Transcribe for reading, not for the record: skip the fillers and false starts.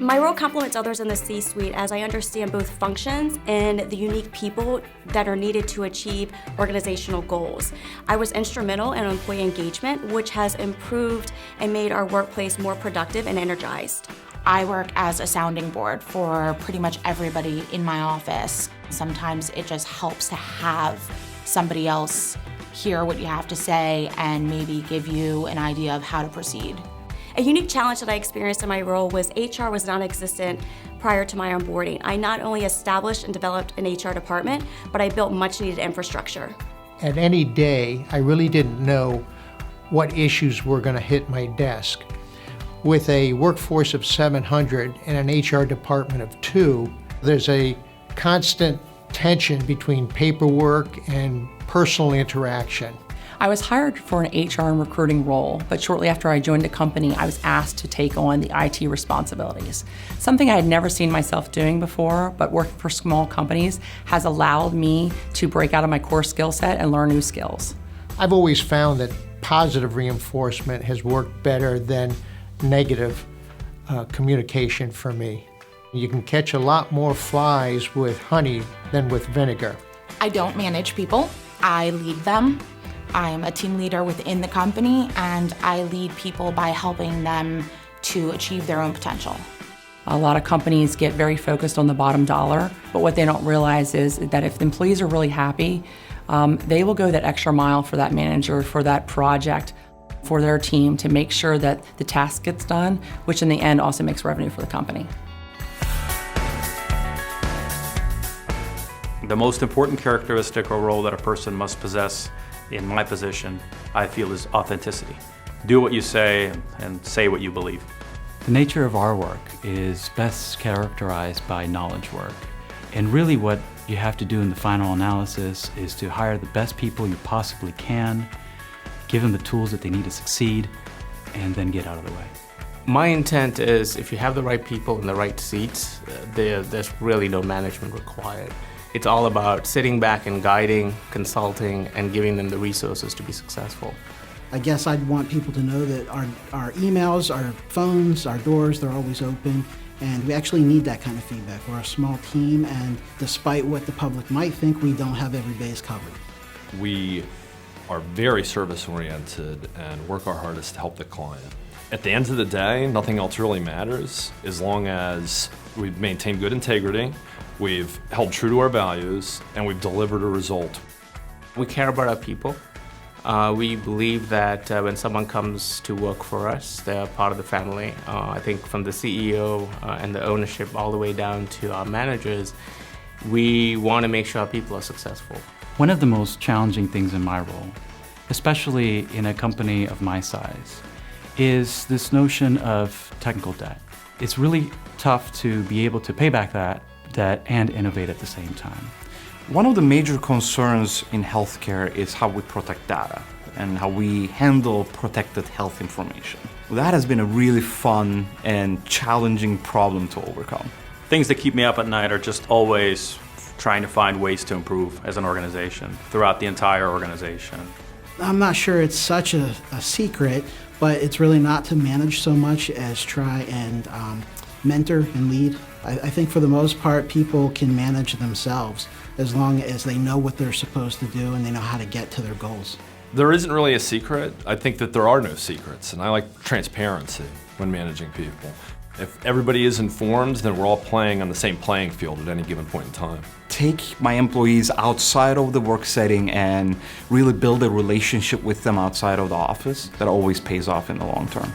My role complements others in the C-suite as I understand both functions and the unique people that are needed to achieve organizational goals. I was instrumental in employee engagement, which has improved and made our workplace more productive and energized. I work as a sounding board for pretty much everybody in my office. Sometimes it just helps to have somebody else hear what you have to say and maybe give you an idea of how to proceed. A unique challenge that I experienced in my role was HR was non-existent prior to my onboarding. I not only established and developed an HR department, but I built much needed infrastructure. At any day, I really didn't know what issues were going to hit my desk. With a workforce of 700 and an HR department of 2, there's a constant tension between paperwork and personal interaction. I was hired for an HR and recruiting role, but shortly after I joined the company, I was asked to take on the IT responsibilities. Something I had never seen myself doing before, but working for small companies has allowed me to break out of my core skill set and learn new skills. I've always found that positive reinforcement has worked better than negative communication for me. You can catch a lot more flies with honey than with vinegar. I don't manage people, I lead them. I'm a team leader within the company, and I lead people by helping them to achieve their own potential. A lot of companies get very focused on the bottom dollar, but what they don't realize is that if the employees are really happy, they will go that extra mile for that manager, for that project, for their team to make sure that the task gets done, which in the end also makes revenue for the company. The most important characteristic or role that a person must possess in my position, I feel, is authenticity. Do what you say and say what you believe. The nature of our work is best characterized by knowledge work. And really what you have to do in the final analysis is to hire the best people you possibly can, give them the tools that they need to succeed, and then get out of the way. My intent is if you have the right people in the right seats, there's really no management required. It's all about sitting back and guiding, consulting, and giving them the resources to be successful. I guess I'd want people to know that our emails, our phones, our doors, they're always open, and we actually need that kind of feedback. We're a small team, and despite what the public might think, we don't have every base covered. We are very service-oriented and work our hardest to help the client. At the end of the day, nothing else really matters as long as we've maintained good integrity, we've held true to our values, and we've delivered a result. We care about our people. We believe that when someone comes to work for us, they're part of the family. I think from the CEO and the ownership all the way down to our managers, we want to make sure our people are successful. One of the most challenging things in my role, especially in a company of my size, is this notion of technical debt. It's really tough to be able to pay back that debt and innovate at the same time. One of the major concerns in healthcare is how we protect data and how we handle protected health information. That has been a really fun and challenging problem to overcome. Things that keep me up at night are just always trying to find ways to improve as an organization, throughout the entire organization. I'm not sure it's such a secret, but it's really not to manage so much as try and mentor and lead. I think for the most part, people can manage themselves as long as they know what they're supposed to do and they know how to get to their goals. There isn't really a secret. I think that there are no secrets, and I like transparency when managing people. If everybody is informed, then we're all playing on the same playing field at any given point in time. Take my employees outside of the work setting and really build a relationship with them outside of the office that always pays off in the long term.